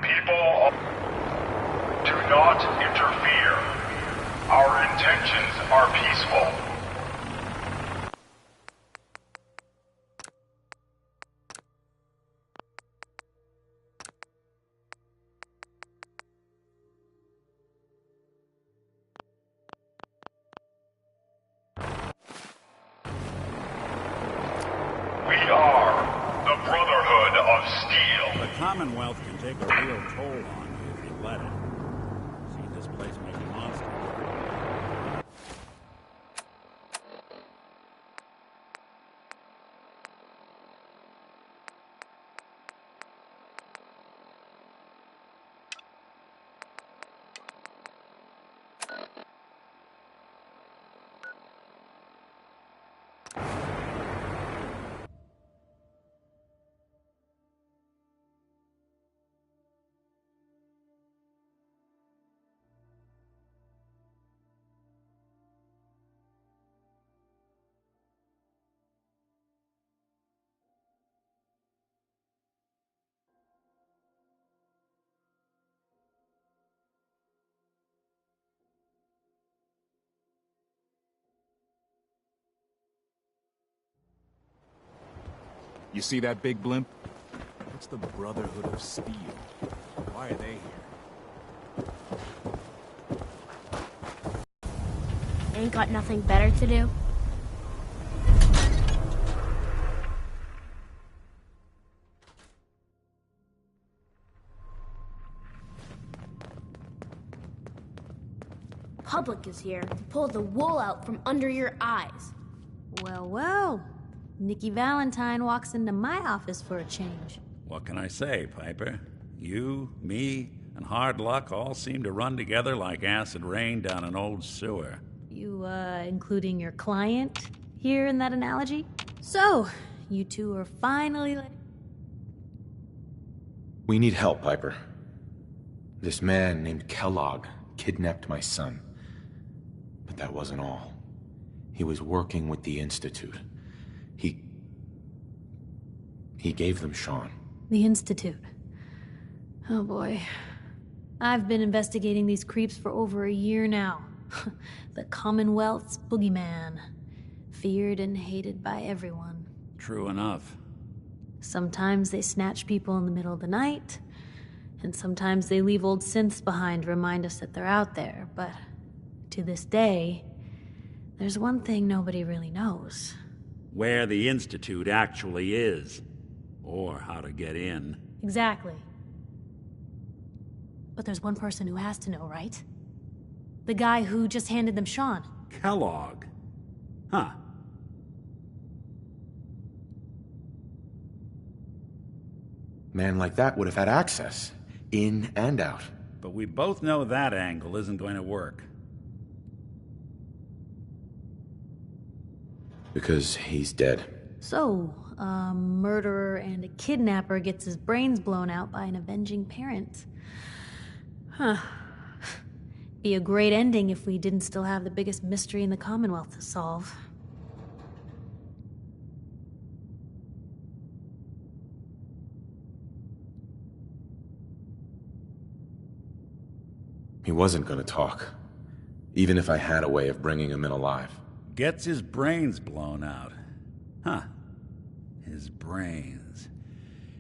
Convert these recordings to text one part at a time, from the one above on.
People, do not interfere. Our intentions are peaceful. We are the Brotherhood of Steel. The Commonwealth can take a real toll on you if you let it. See this place make monsters. You see that big blimp? It's the Brotherhood of Steel. Why are they here? Ain't got nothing better to do? Public is here to pull the wool out from under your eyes. Well, well. Nikki Valentine walks into my office for a change. What can I say, Piper? You, me, and Hard Luck all seem to run together like acid rain down an old sewer. You, including your client here in that analogy? So, you two are finally We need help, Piper. This man named Kellogg kidnapped my son. But that wasn't all. He was working with the Institute. He gave them Sean. The Institute. Oh boy. I've been investigating these creeps for over a year now. The Commonwealth's boogeyman. Feared and hated by everyone. True enough. Sometimes they snatch people in the middle of the night, and sometimes they leave old synths behind to remind us that they're out there, but to this day, there's one thing nobody really knows. Where the Institute actually is. Or how to get in. Exactly. But there's one person who has to know, right? The guy who just handed them Sean. Kellogg. Huh. Man like that would have had access. In and out. But we both know that angle isn't going to work. Because he's dead. So, a murderer and a kidnapper gets his brains blown out by an avenging parent. Huh. Be a great ending if we didn't still have the biggest mystery in the Commonwealth to solve. He wasn't gonna talk. Even if I had a way of bringing him in alive. Gets his brains blown out. Huh. His brains.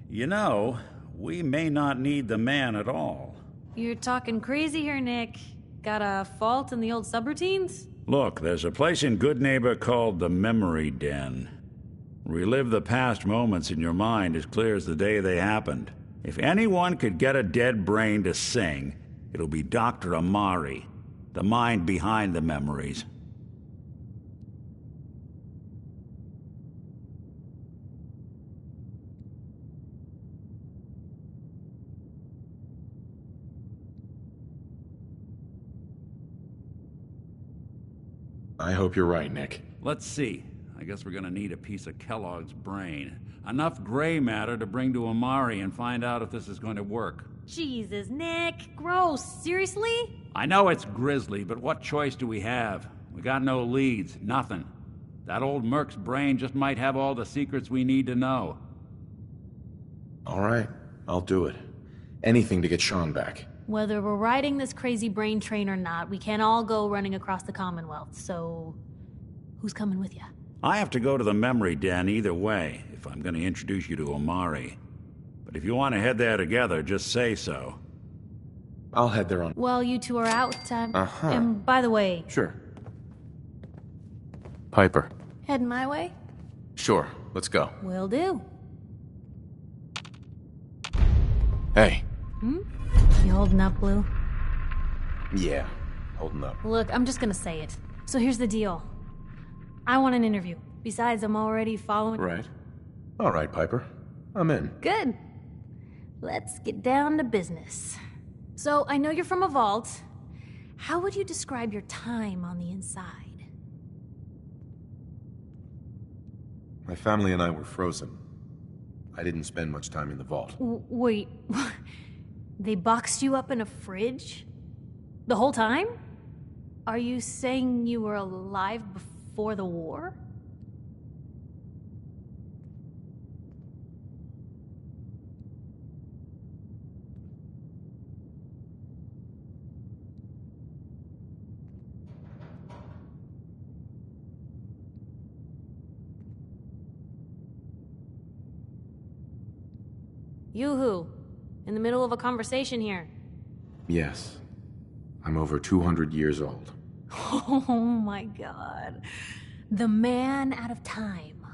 You know, we may not need the man at all. You're talking crazy here, Nick. Got a fault in the old subroutines? Look, there's a place in Goodneighbor called the Memory Den. Relive the past moments in your mind as clear as the day they happened. If anyone could get a dead brain to sing, it'll be Dr. Amari, the mind behind the memories. I hope you're right, Nick. Let's see. I guess we're gonna need a piece of Kellogg's brain. Enough gray matter to bring to Amari and find out if this is going to work. Jesus, Nick. Gross. Seriously? I know it's grisly, but what choice do we have? We got no leads, nothing. That old Merc's brain just might have all the secrets we need to know. All right, I'll do it. Anything to get Sean back. Whether we're riding this crazy brain train or not, we can't all go running across the Commonwealth, so... who's coming with you? I have to go to the memory den either way, if I'm going to introduce you to Omari. But if you want to head there together, just say so. I'll head there on... Well, you two are out. Uh-huh. And by the way, Sure. Piper. heading my way? Sure, let's go. Will do. Hey. You holding up, Blue? Yeah, holding up. Look, I'm just gonna say it. So here's the deal. I want an interview. Besides, I'm already following... Right. All right, Piper. I'm in. Good. Let's get down to business. So, I know you're from a vault. How would you describe your time on the inside? My family and I were frozen. I didn't spend much time in the vault. Wait, they boxed you up in a fridge? The whole time? Are you saying you were alive before the war? Yoo-hoo. In the middle of a conversation here. Yes. I'm over 200 years old. Oh my god. The man out of time.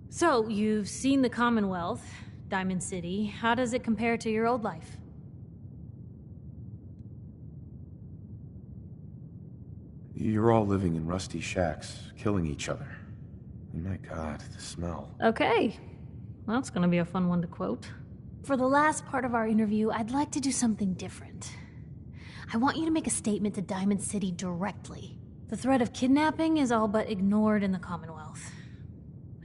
So, you've seen the Commonwealth, Diamond City. How does it compare to your old life? You're all living in rusty shacks, killing each other. And my god, the smell. Okay. That's gonna be a fun one to quote. For the last part of our interview, I'd like to do something different. I want you to make a statement to Diamond City directly. The threat of kidnapping is all but ignored in the Commonwealth.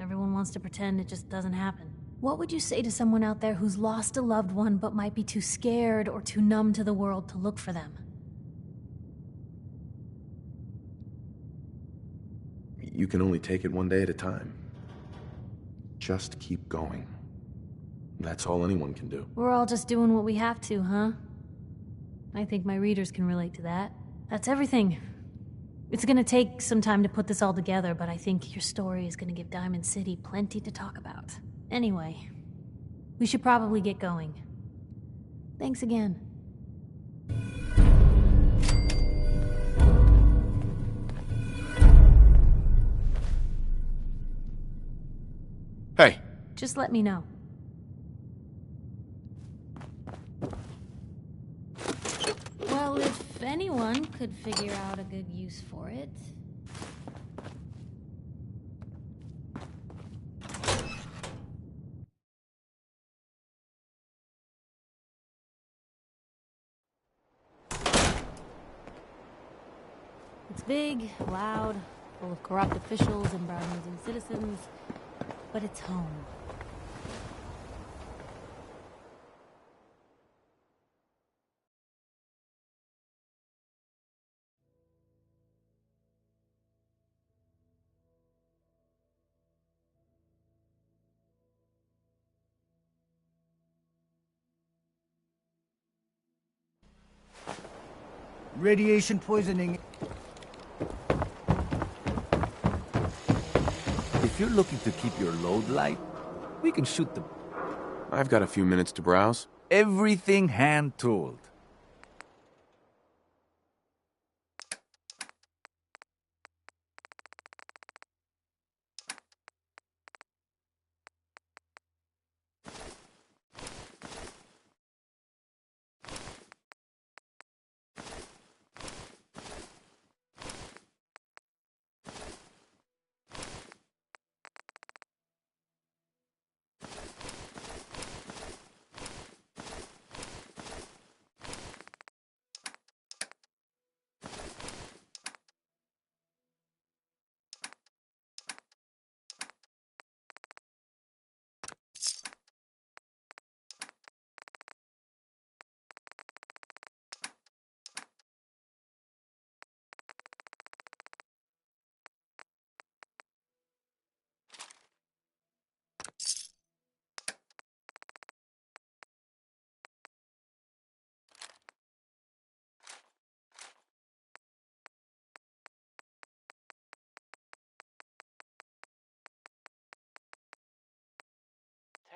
Everyone wants to pretend it just doesn't happen. What would you say to someone out there who's lost a loved one but might be too scared or too numb to the world to look for them? You can only take it one day at a time. Just keep going. That's all anyone can do. We're all just doing what we have to, huh? I think my readers can relate to that. That's everything. It's gonna take some time to put this all together, but I think your story is gonna give Diamond City plenty to talk about. Anyway, we should probably get going. Thanks again. Hey. Just let me know. Well, if anyone could figure out a good use for it... It's big, loud, full of corrupt officials and brown-nosing citizens, but it's home. Radiation poisoning. If you're looking to keep your load light, we can shoot them. I've got a few minutes to browse. Everything hand-tooled.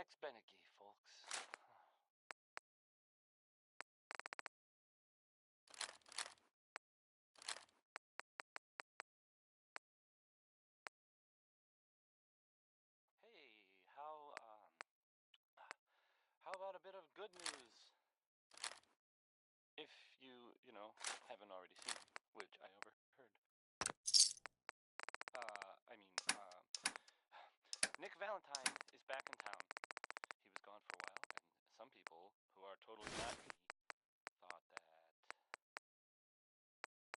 It's Benegay, folks. Hey, how about a bit of good news? If you know, haven't already seen it, which I overheard. Nick Valentine is back in town. He was gone for a while, and some people who are totally not me thought that,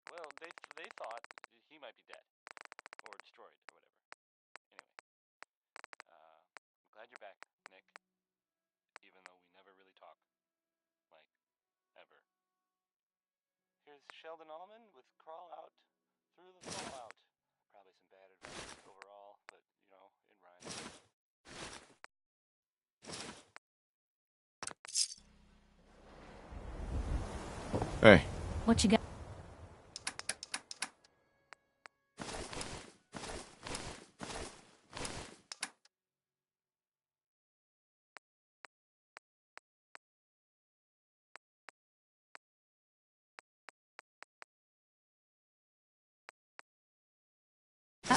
well, they thought he might be dead or destroyed or whatever. Anyway, I'm glad you're back, Nick. Even though we never really talk, like, ever. Here's Sheldon Allman with Crawl Out Through the Fallout. Probably some bad advice overall, but, you know, it rhymes. Hey. What you got?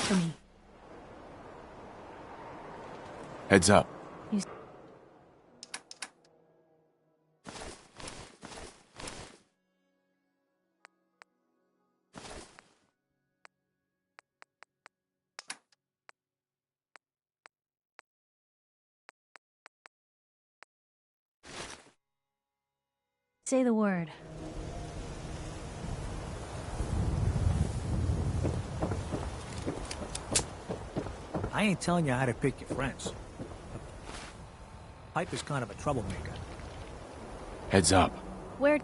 For me. Heads up. Say the word. I ain't telling you how to pick your friends. Piper's kind of a troublemaker. Heads up. Where?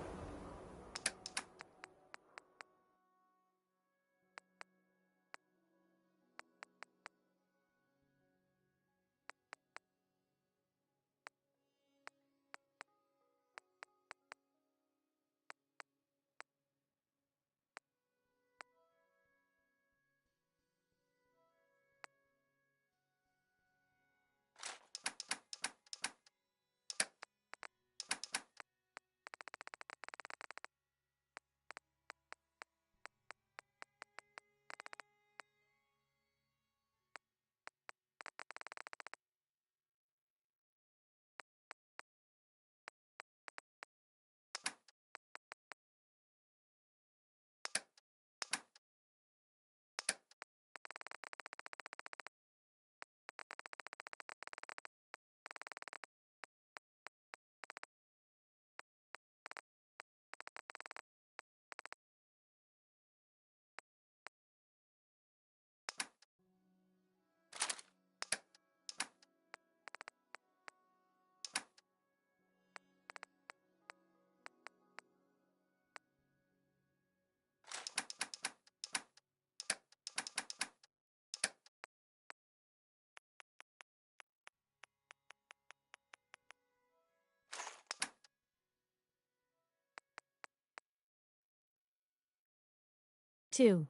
Two.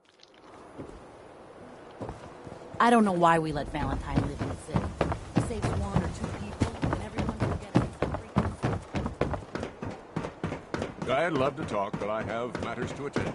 I don't know why we let Valentine live in the city. He saves one or two people, and everyone forgets he's I'd love to talk, but I have matters to attend to.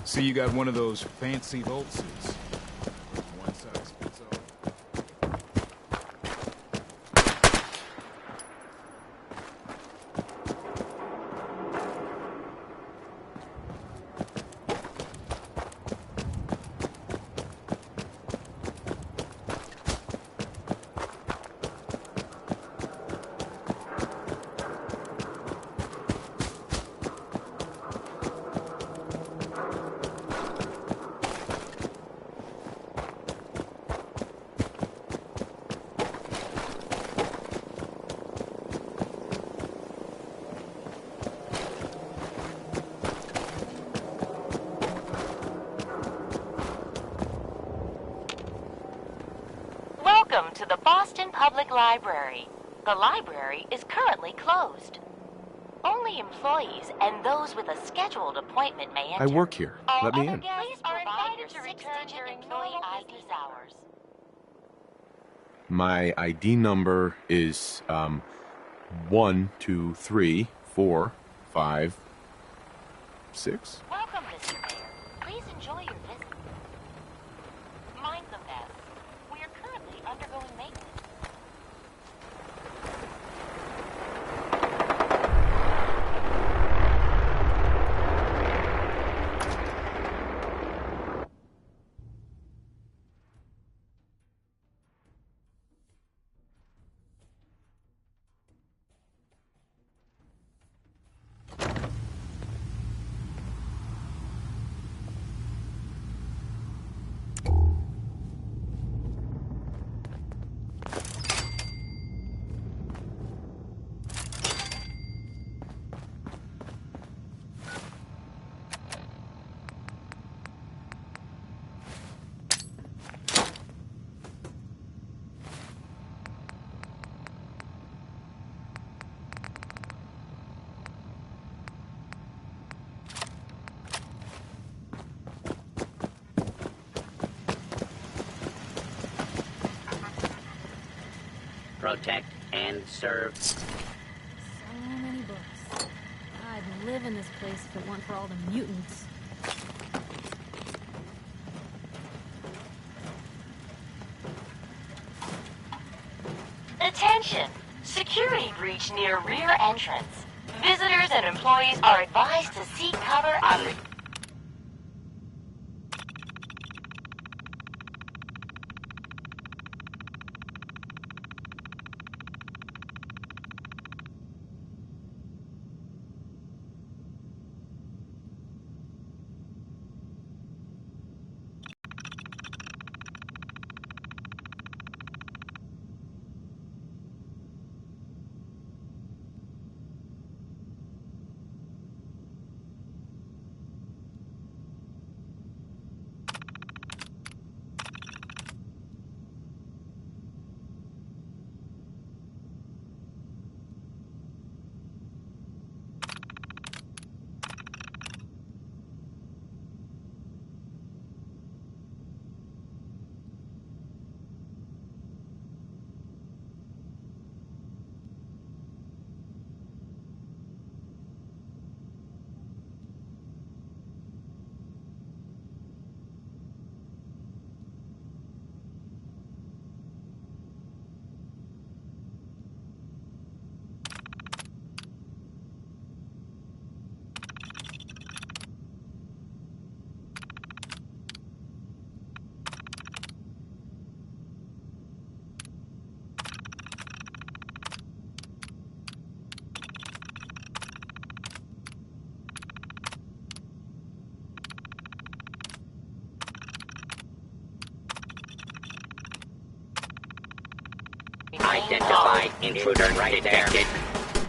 See, you got one of those fancy vault suits. One size fits all. Welcome to the Boston Public Library. The library is currently closed. Only employees and those with a scheduled appointment may enter. I work here. Let me in. Please provide your 6-digit employee ID hours. My ID number is 1, 2, 3, 4, 5, 6. Welcome, Mr. Mayor. Please enjoy your visit. Mind the mess. We are currently undergoing maintenance. Protect and serve. So many books. I'd live in this place if it weren't for all the mutants. Attention! Security breach near rear entrance. Visitors and employees are advised to seek cover on the... Identified intruder right detected.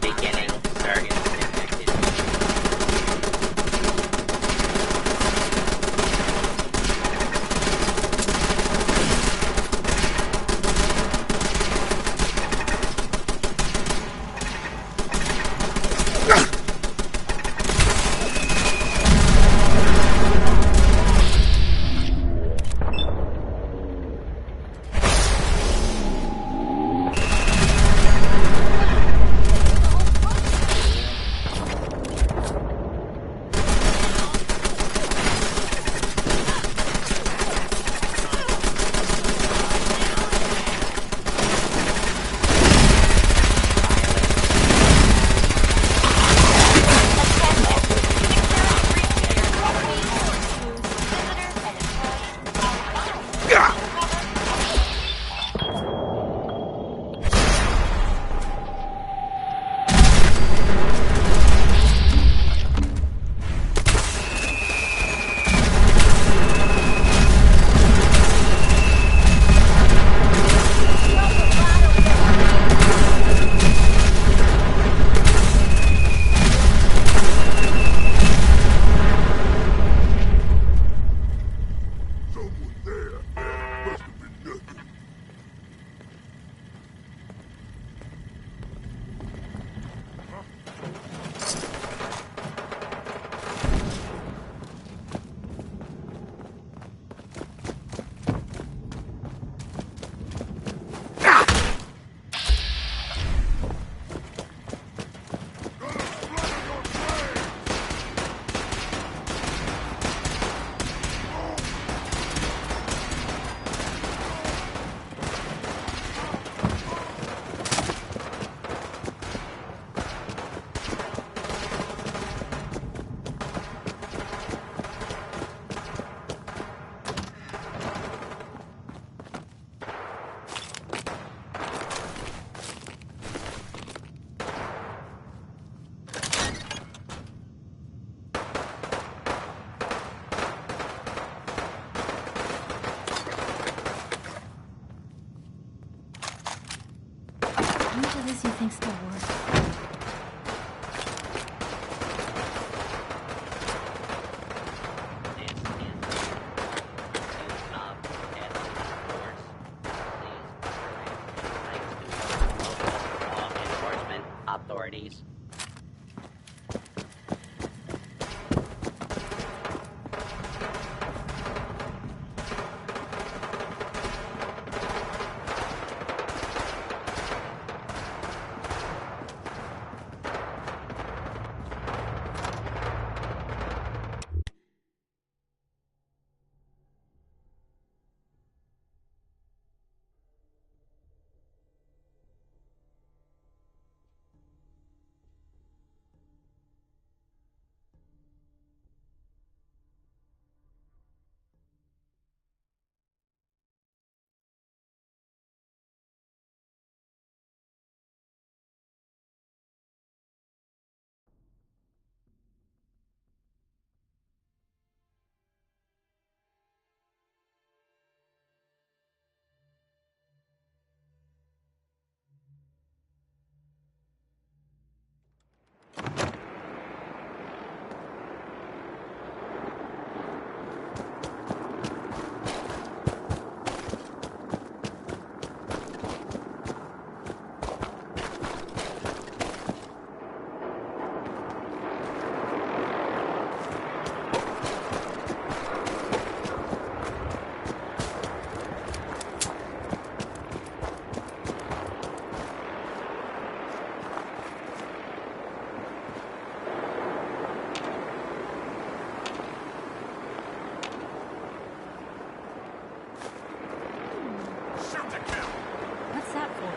Beginning search. does he think still work? Authorities. What's that for?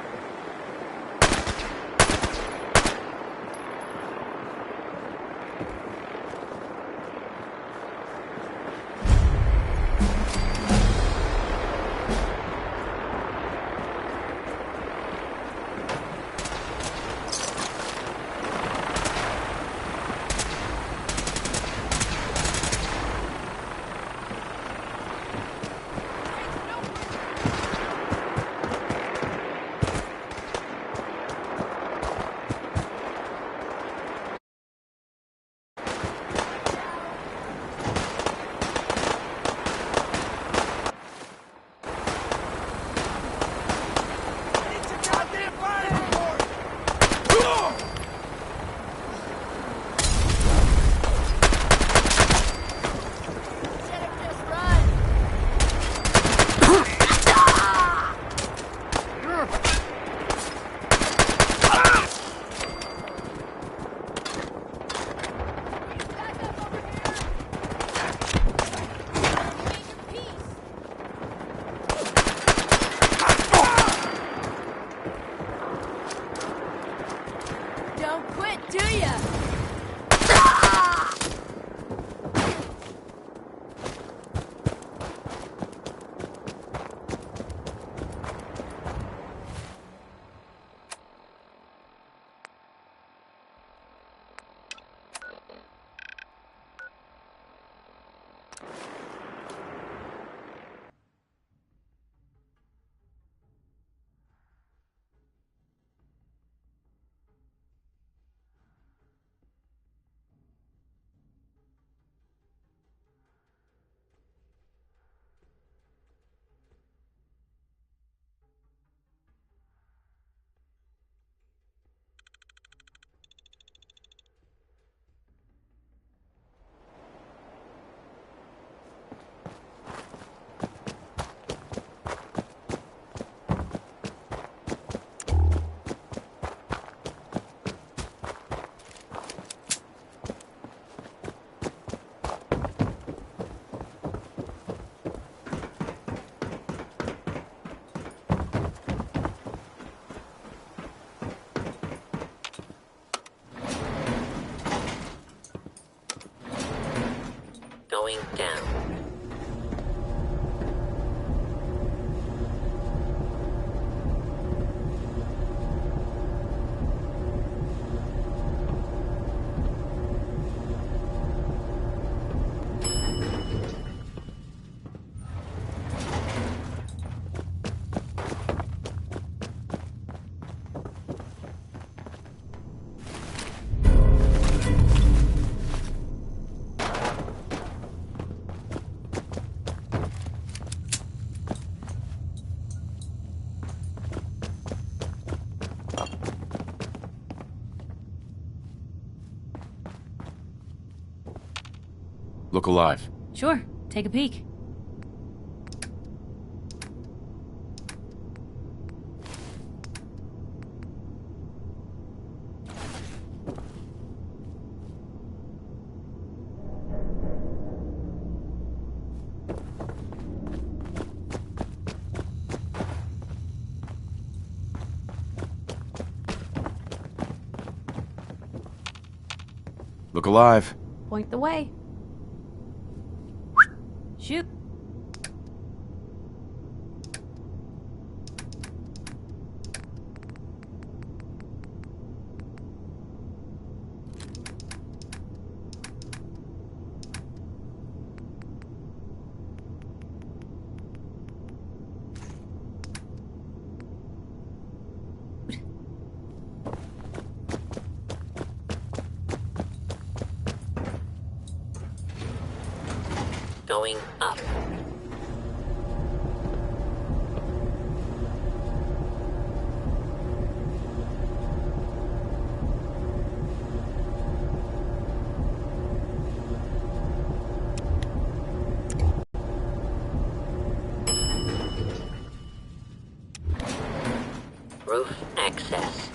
Don't quit, do ya? Going down. look alive. Sure, take a peek. Look alive. Point the way. Shoot. Going up. Roof access.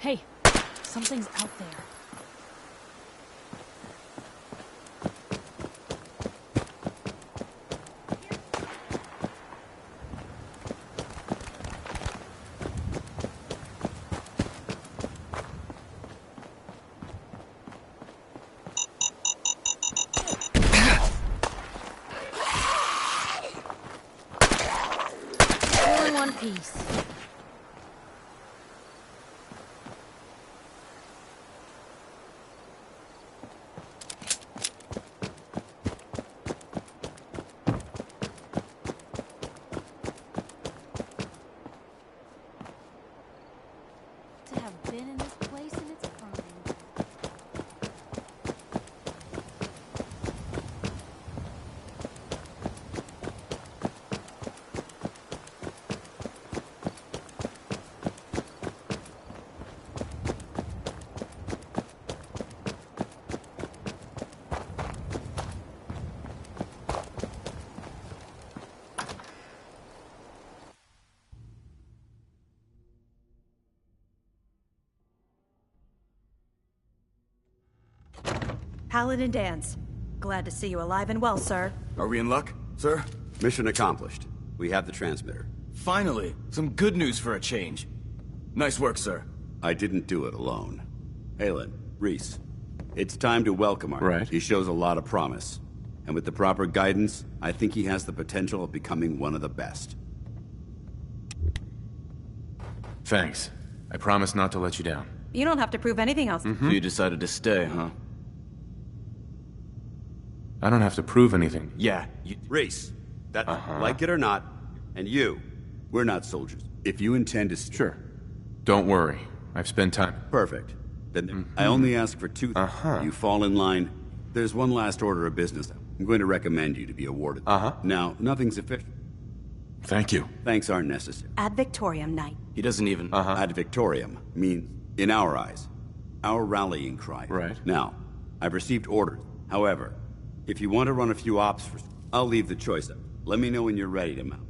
Hey, something's out there. All in one piece. To have been in this place in its prime. Paladin Danse. Glad to see you alive and well, sir. Are we in luck, sir? Mission accomplished. We have the transmitter. Finally, some good news for a change. Nice work, sir. I didn't do it alone. Halen, Reese, it's time to welcome our... Right. He shows a lot of promise. And with the proper guidance, I think he has the potential of becoming one of the best. Thanks. I promise not to let you down. You don't have to prove anything else. So you decided to stay, huh? I don't have to prove anything. Yeah. Reese, that's like it or not, and you, we're not soldiers. If you intend to... Sure. Don't worry. I've spent time. Perfect. Then I only ask for two things. You fall in line. There's one last order of business. I'm going to recommend you to be awarded. Now, nothing's official. Thank you. Thanks aren't necessary. Ad Victoriam Knight. He doesn't even... Ad Victoriam means, in our eyes, our rallying cry. Right. Now, I've received orders. However, if you want to run a few ops for... I'll leave the choice up. Let me know when you're ready to mount.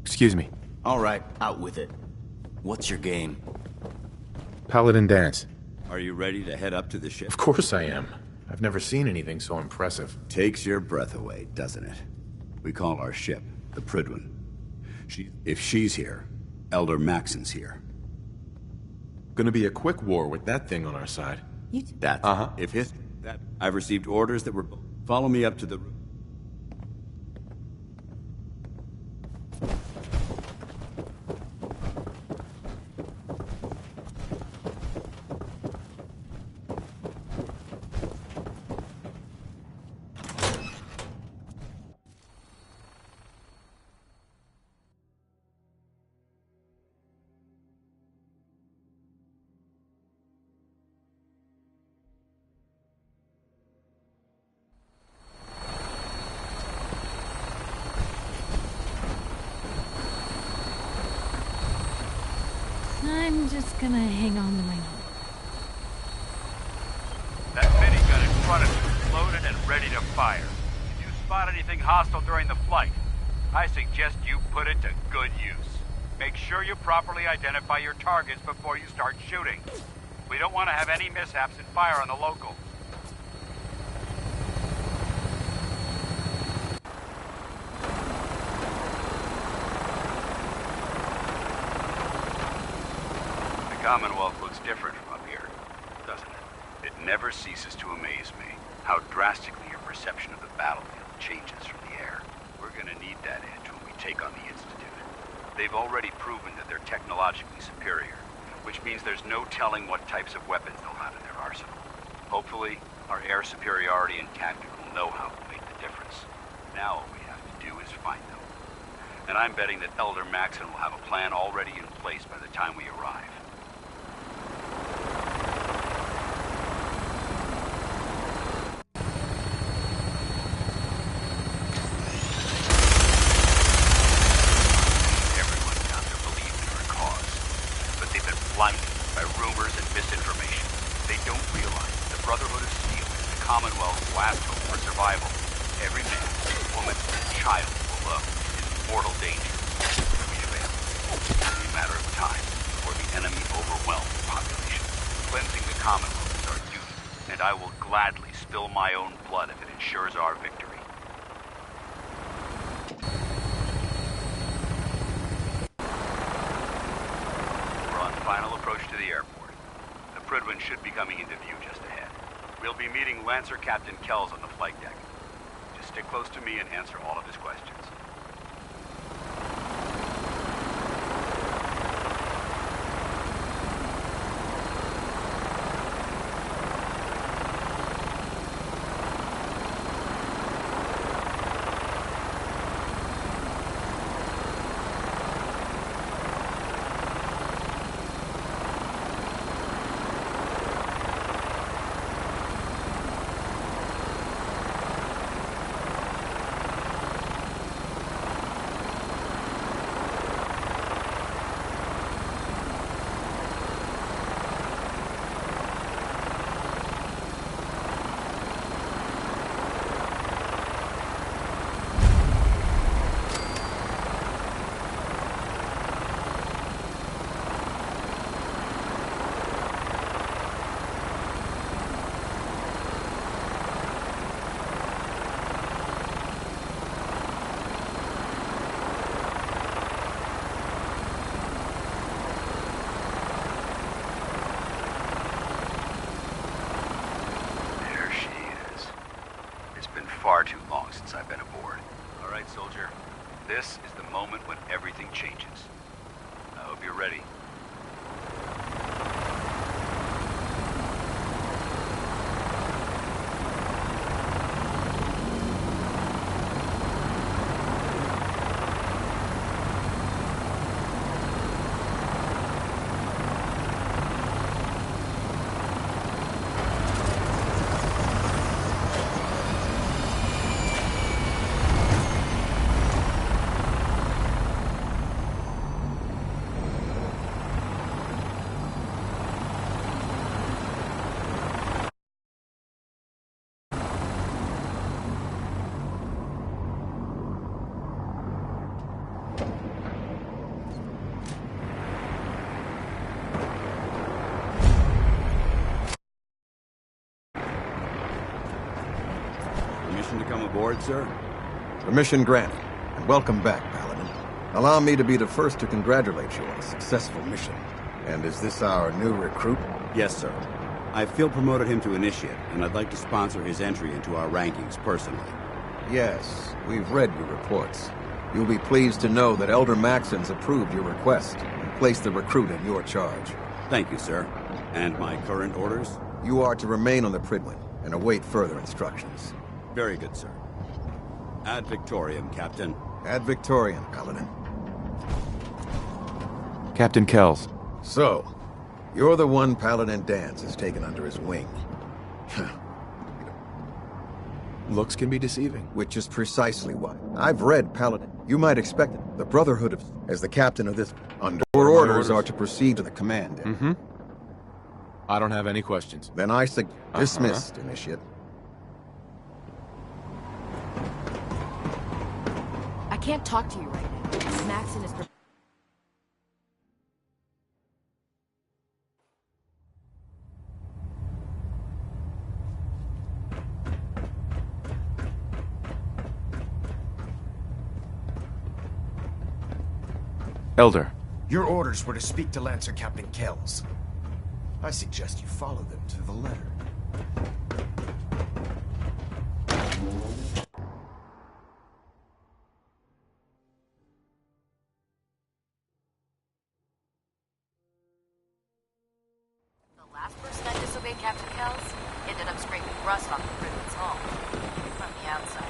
Excuse me. All right, out with it. What's your game? Paladin Danse. Are you ready to head up to the ship? Of course I am. I've never seen anything so impressive. Takes your breath away, doesn't it? We call our ship the Prydwen. If she's here, Elder Maxon's here. Gonna be a quick war with that thing on our side. That. If his... That. I've received orders that were... Follow me up to the... I'm just gonna hang on to my nose. That minigun in front of you is loaded and ready to fire. If you spot anything hostile during the flight, I suggest you put it to good use. Make sure you properly identify your targets before you start shooting. We don't want to have any mishaps and fire on the locals. The Commonwealth looks different from up here, doesn't it? It never ceases to amaze me how drastically your perception of the battlefield changes from the air. We're gonna need that edge when we take on the Institute. They've already proven that they're technologically superior, which means there's no telling what types of weapons they'll have in their arsenal. Hopefully, our air superiority and tactical know-how will make the difference. Now all we have to do is find them. And I'm betting that Elder Maxon will have a plan already in place by the time we arrive. Lancer Captain Kells on the flight deck. Just stick close to me and answer all of his questions. Far too long since I've been aboard. All right, soldier. This is the moment when everything changes. I hope you're ready. permission to come aboard, sir? Permission granted, and welcome back, Paladin. Allow me to be the first to congratulate you on a successful mission. And is this our new recruit? Yes, sir. I field promoted him to initiate, and I'd like to sponsor his entry into our rankings personally. Yes, we've read your reports. You'll be pleased to know that Elder Maxon's approved your request and placed the recruit in your charge. Thank you, sir. And my current orders? You are to remain on the Prydwen and await further instructions. Very good, sir. Ad Victoriam, Captain. Ad Victoriam, Paladin. Captain Kells. So, you're the one Paladin Danse has taken under his wing. Looks can be deceiving. Which is precisely why. I've read Paladin. You might expect it. The Brotherhood of... As the captain of this... Under your orders are to proceed to the command. Mm-hmm. I don't have any questions. Then I dismissed, Initiate. I can't talk to you right now. Maxon is... Elder. Your orders were to speak to Lancer Captain Kells. I suggest you follow them to the letter. The last person that disobeyed Captain Kells ended up scraping rust off the Prydwen's hull from the outside.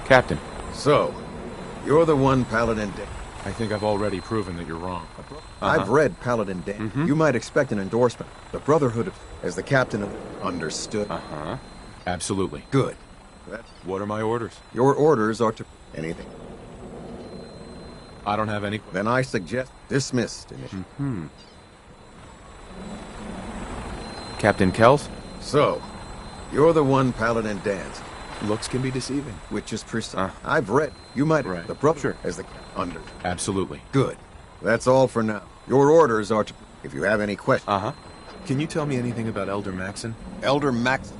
Captain. So, you're the one Paladin Danse. I think I've already proven that you're wrong. I've read Paladin Danse. You might expect an endorsement. The Brotherhood of... As the captain of... Understood? Absolutely. Good. What are my orders? Your orders are to... Anything. I don't have any... Then I suggest... Dismissed, Initiate. Captain Kells? So, you're the one Paladin Danse. Looks can be deceiving. Which is precise. I've read. You might... Right. The brother... Sure. As the... Under... Absolutely. Good. That's all for now. Your orders are to... If you have any questions... Can you tell me anything about Elder Maxon? Elder Maxon?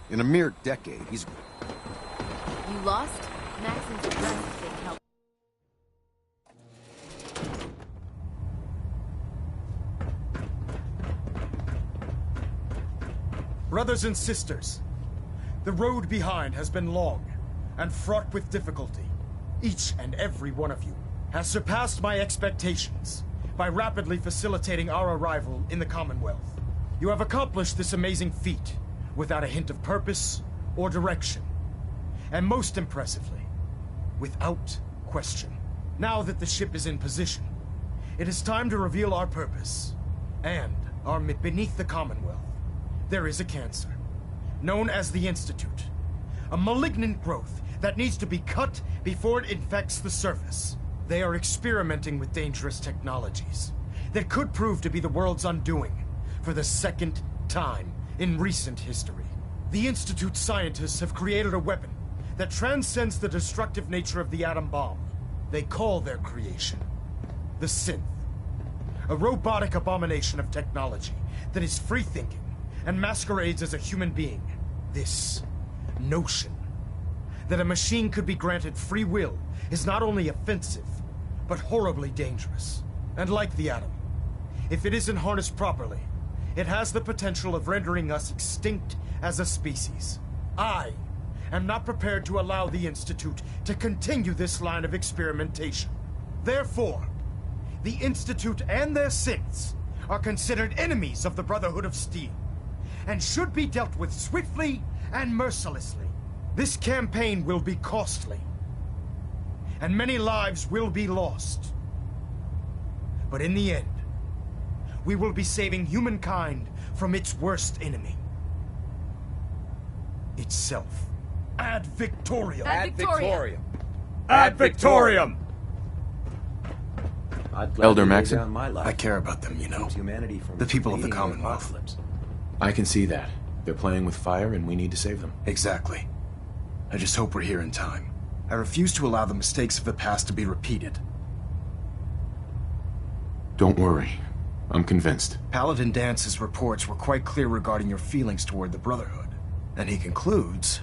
In a mere decade, he's... You lost? Maxon's impressive big help. Brothers and sisters, the road behind has been long and fraught with difficulty. Each and every one of you has surpassed my expectations by rapidly facilitating our arrival in the Commonwealth. You have accomplished this amazing feat without a hint of purpose or direction. And most impressively, without question. Now that the ship is in position, it is time to reveal our purpose and our beneath the Commonwealth. There is a cancer, known as the Institute. A malignant growth that needs to be cut before it infects the surface. They are experimenting with dangerous technologies that could prove to be the world's undoing for the second time in recent history. The Institute scientists have created a weapon that transcends the destructive nature of the atom bomb. They call their creation the Synth, a robotic abomination of technology that is free-thinking and masquerades as a human being. This notion that a machine could be granted free will is not only offensive, but horribly dangerous. And like the atom, if it isn't harnessed properly, it has the potential of rendering us extinct as a species. I am not prepared to allow the Institute to continue this line of experimentation. Therefore, the Institute and their synths are considered enemies of the Brotherhood of Steel, and should be dealt with swiftly and mercilessly. This campaign will be costly, and many lives will be lost. But in the end, we will be saving humankind from its worst enemy. Itself. Ad Victoriam! Ad Victoriam! Ad Victoriam! Elder Maxon? I care about them, you know. The people of the Commonwealth. I can see that. They're playing with fire and we need to save them. Exactly. I just hope we're here in time. I refuse to allow the mistakes of the past to be repeated. Don't worry. I'm convinced. Paladin Dance's reports were quite clear regarding your feelings toward the Brotherhood. And he concludes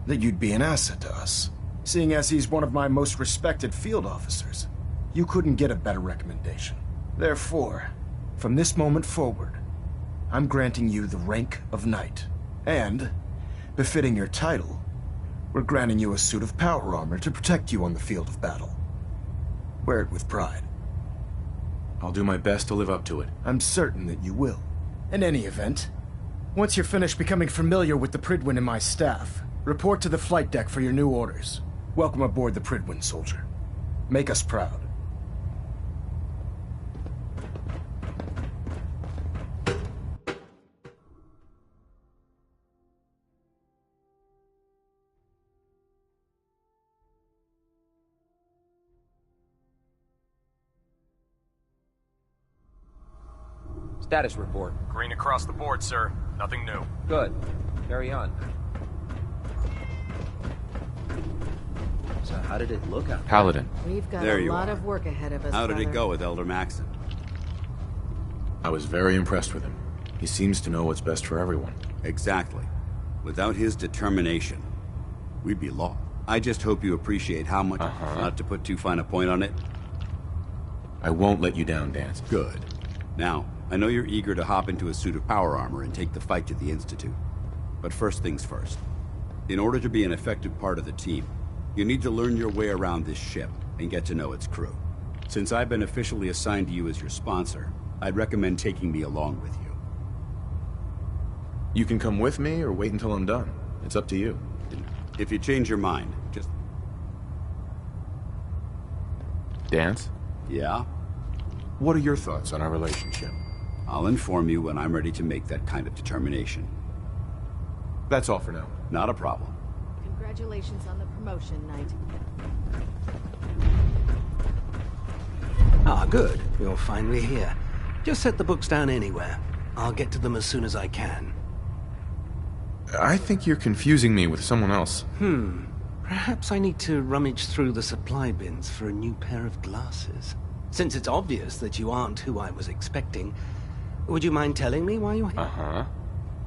that you'd be an asset to us. Seeing as he's one of my most respected field officers, you couldn't get a better recommendation. Therefore, from this moment forward, I'm granting you the rank of Knight. And, befitting your title, we're granting you a suit of power armor to protect you on the field of battle. Wear it with pride. I'll do my best to live up to it. I'm certain that you will. In any event, once you're finished becoming familiar with the Prydwen and my staff, report to the flight deck for your new orders. Welcome aboard the Prydwen, soldier. Make us proud. Status report. Green across the board, sir. Nothing new. Good. Carry on. So how did it look out? Paladin. We've got There a you lot are. of work ahead of us, How did it brother. go with Elder Maxon? I was very impressed with him. He seems to know what's best for everyone. Exactly. Without his determination, we'd be lost. I just hope you appreciate how much, not to put too fine a point on it. I won't let you down, Dance. Good. Now, I know you're eager to hop into a suit of power armor and take the fight to the Institute. But first things first. In order to be an effective part of the team, you need to learn your way around this ship and get to know its crew. Since I've been officially assigned to you as your sponsor, I'd recommend taking me along with you. You can come with me or wait until I'm done. It's up to you. If you change your mind, just... Dance? Yeah? What are your thoughts on our relationship? I'll inform you when I'm ready to make that kind of determination. That's all for now. Not a problem. Congratulations on the promotion, Knight. Ah, good. You're finally here. Just set the books down anywhere. I'll get to them as soon as I can. I think you're confusing me with someone else. Perhaps I need to rummage through the supply bins for a new pair of glasses. Since it's obvious that you aren't who I was expecting, would you mind telling me why you're here?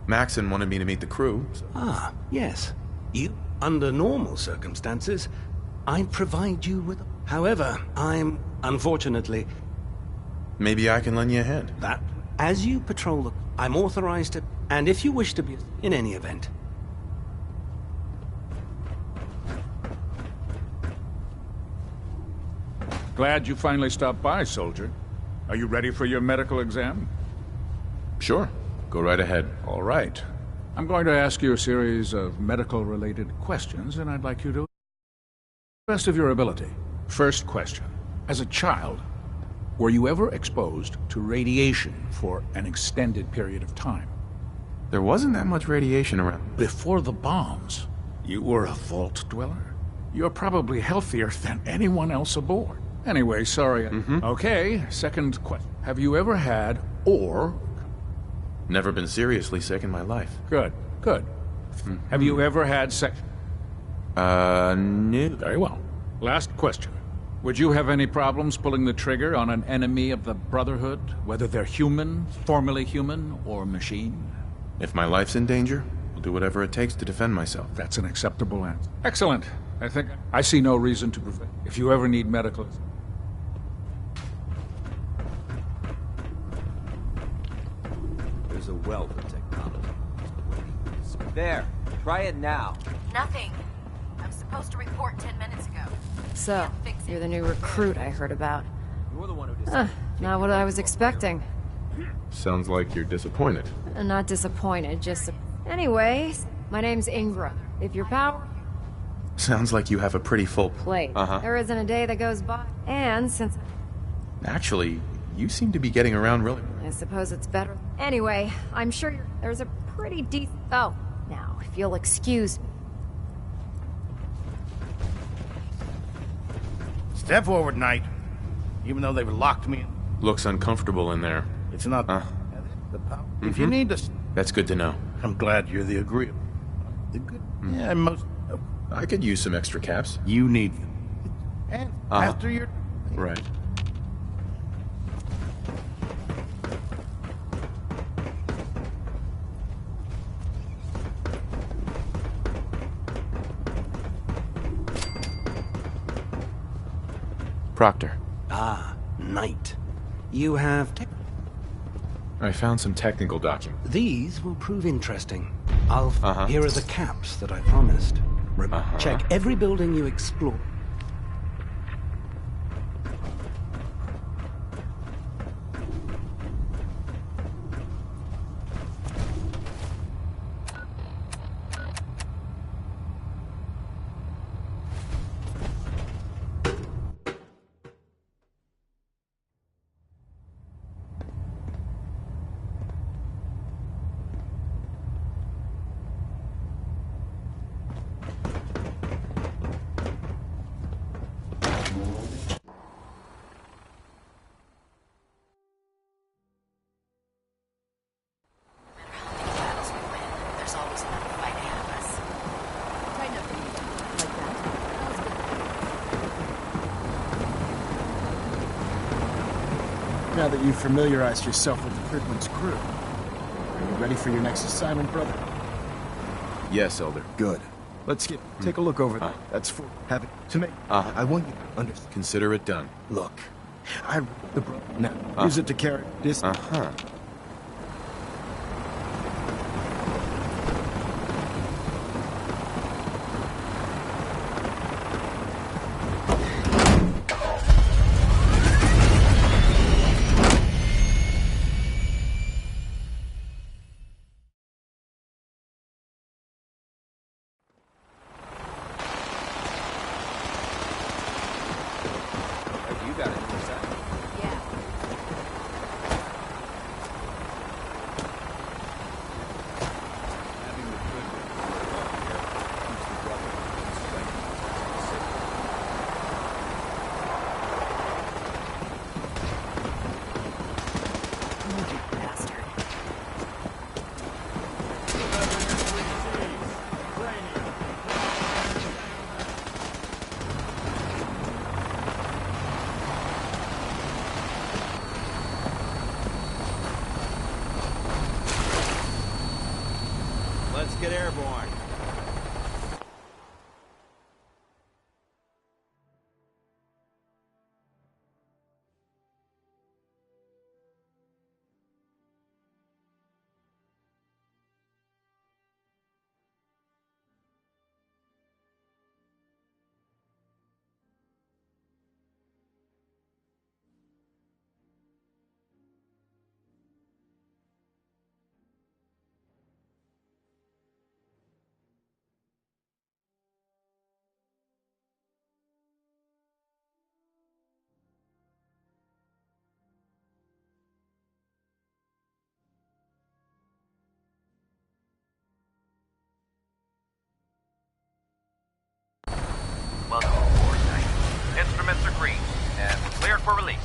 Maxon wanted me to meet the crew. Ah, yes. You, under normal circumstances, I'd provide you with... However, I'm, unfortunately... Maybe I can lend you a hand. That, as you patrol the... I'm authorized to... And if you wish to be... In any event... Glad you finally stopped by, soldier. Are you ready for your medical exam? Sure. Go right ahead. All right. I'm going to ask you a series of medical-related questions, and I'd like you to... best of your ability. First question. As a child, were you ever exposed to radiation for an extended period of time? There wasn't that much radiation around. Before the bombs, you were a vault dweller. You're probably healthier than anyone else aboard. Anyway, sorry. Okay, second question. Have you ever had, or... Never been seriously sick in my life. Good, good. Have you ever had sex? No. Very well. Last question. Would you have any problems pulling the trigger on an enemy of the Brotherhood, whether they're human, formerly human, or machine? If my life's in danger, I'll do whatever it takes to defend myself. That's an acceptable answer. Excellent. I think I see no reason to prevent. If you ever need medical... There's a wealth of technology. There. Try it now. Nothing. I'm supposed to report 10 minutes ago. So, you're the new recruit I heard about. You're the one who decided. Not what I was expecting. Sounds like you're disappointed. Not disappointed, just... Anyway, my name's Ingra. If you're power... Sounds like you have a pretty full plate. There isn't a day that goes by. And since... Actually, you seem to be getting around really... I suppose it's better. Anyway, I'm sure there's a pretty decent... Oh, now, if you'll excuse me. Step forward, Knight. Even though they've locked me in. Looks uncomfortable in there. It's not... the power. If you need to... That's good to know. I'm glad you're the agreeable. The good. Yeah, most. I could use some extra caps. You need them. And after your. Right. Proctor. Ah, Knight. You have... I found some technical documents. These will prove interesting. Here are the caps that I promised. Check every building you explore. Now that you've familiarized yourself with the Prydwen's crew, are you ready for your next assignment, brother? Yes, Elder. Good. Let's take a look over there. That's for having to make. I want you to understand. Consider it done. Look, I the now use it to carry this. Let's get airborne. Welcome aboard, Knight. Instruments are green, and we're cleared for release.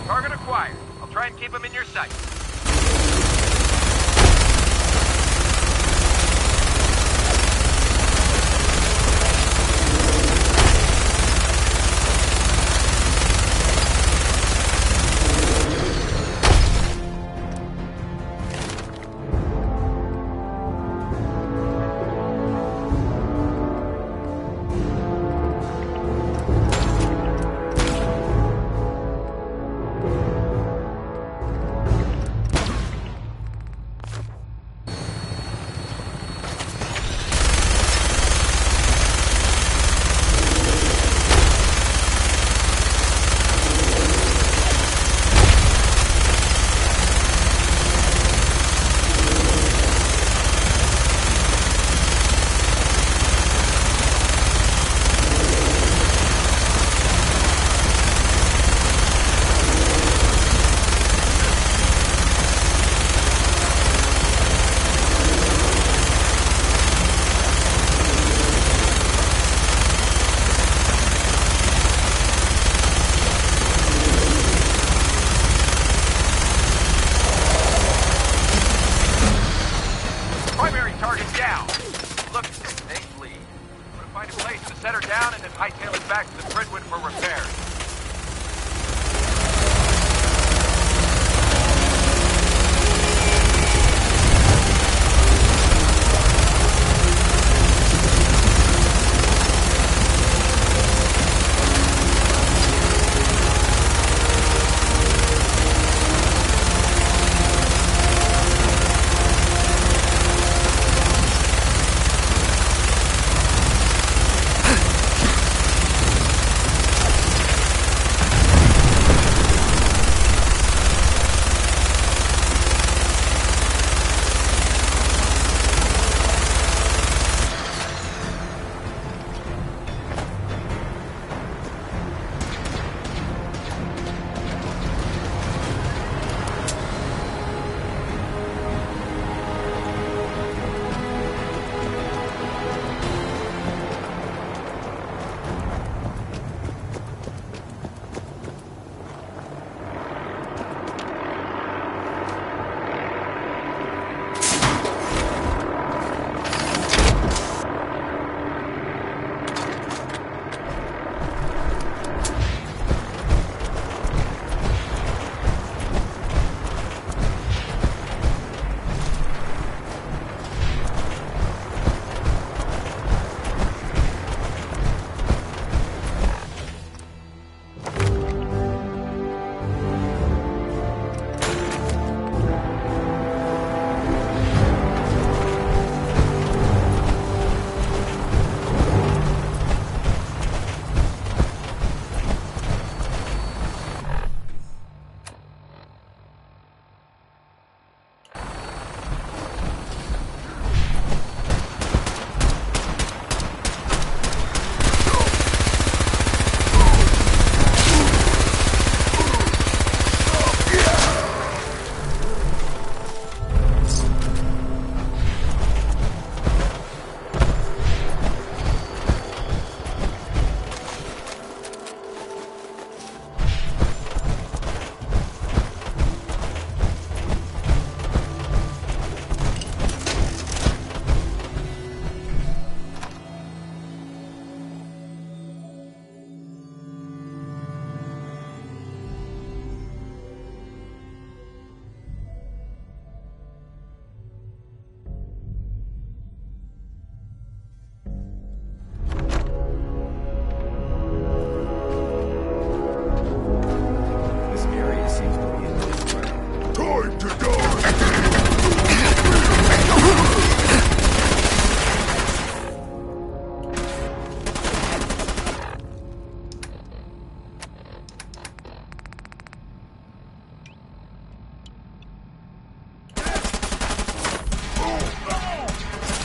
Target acquired. I'll try and keep him in your sight. down and then hightailing back to the Brentwood for repairs.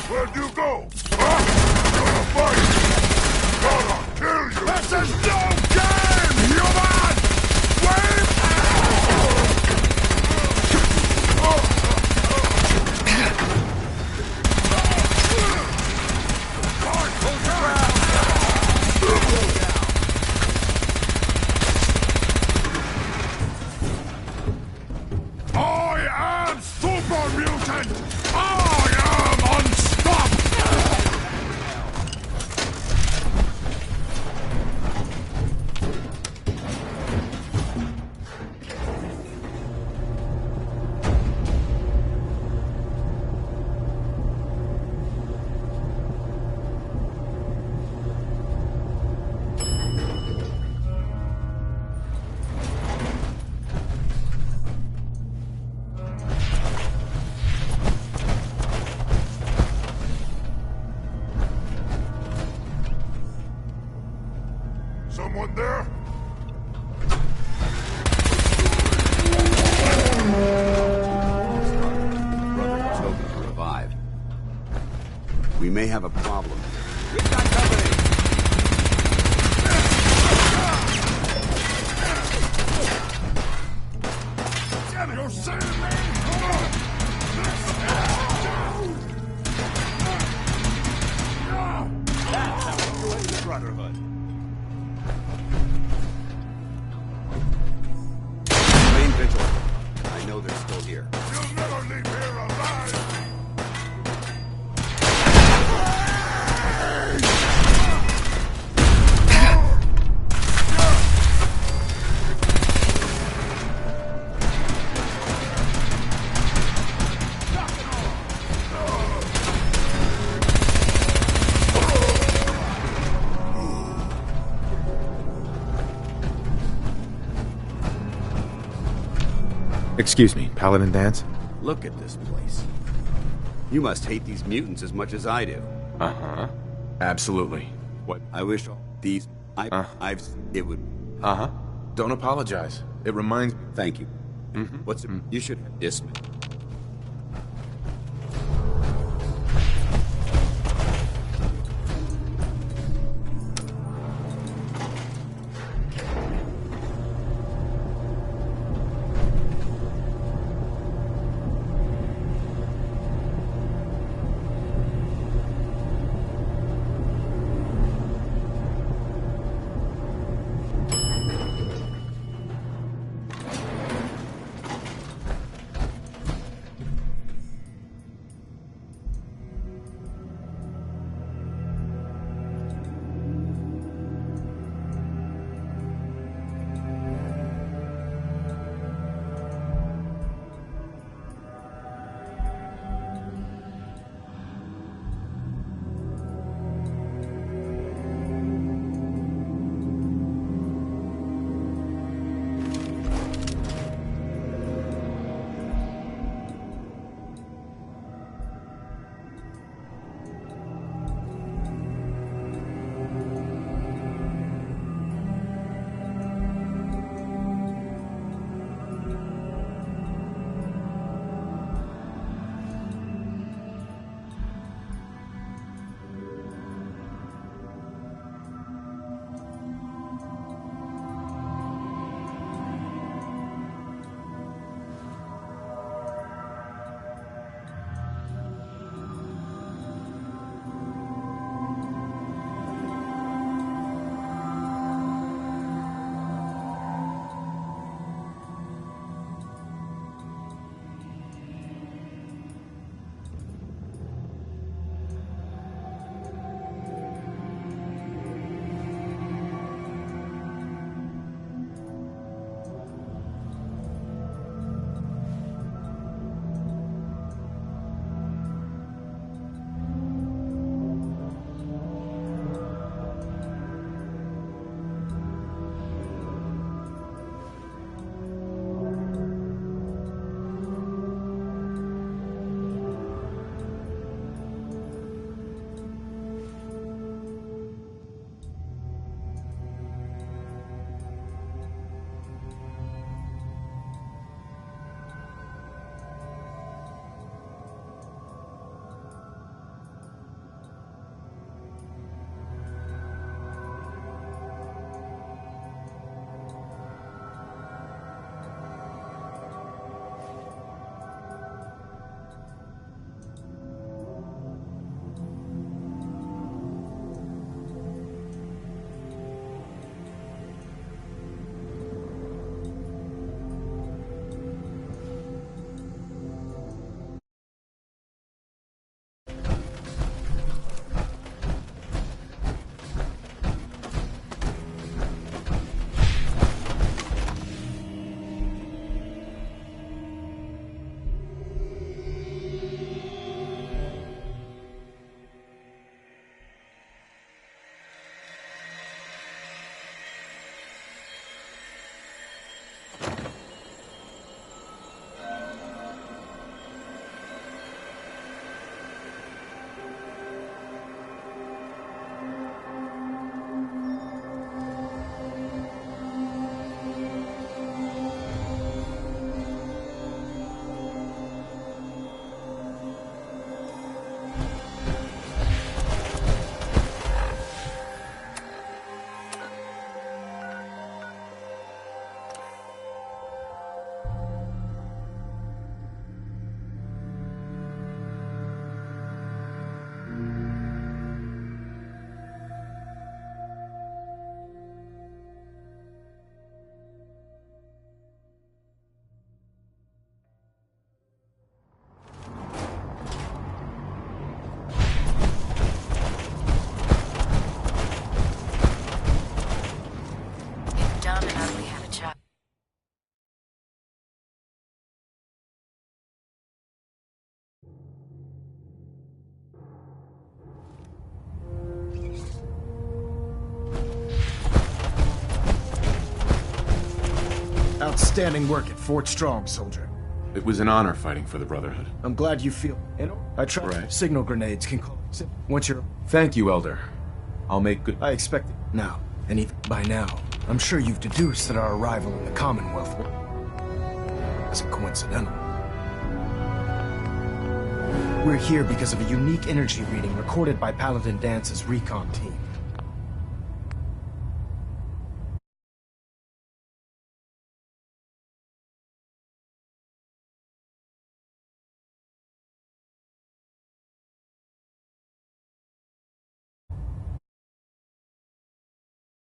Where'd you go? Huh? Gonna fight! Gonna kill you! This is no game, human! Wait! I am Super Mutant! I am unstoppable! Someone there? Brother was hoping to revive. We may have a problem. You're saying me? Come on! That's how we join the Brotherhood. Remain vigilant. I know they're still here. You'll never leave here alive! Excuse me, Paladin Danse? Look at this place. You must hate these mutants as much as I do. Uh-huh. Absolutely. What? I wish all these... It would... Uh-huh. Don't apologize. It reminds me... Thank you. Mm-hmm. What's it? You should dismiss. Outstanding work at Fort Strong, soldier. It was an honor fighting for the Brotherhood. I'm glad you feel... I tried Right. signal grenades can call... Once you're... Thank you, Elder. I'll make good... I expect it. Now, and even by now, I'm sure you've deduced that our arrival in the Commonwealth isn't coincidental. We're here because of a unique energy reading recorded by Paladin Dance's recon team.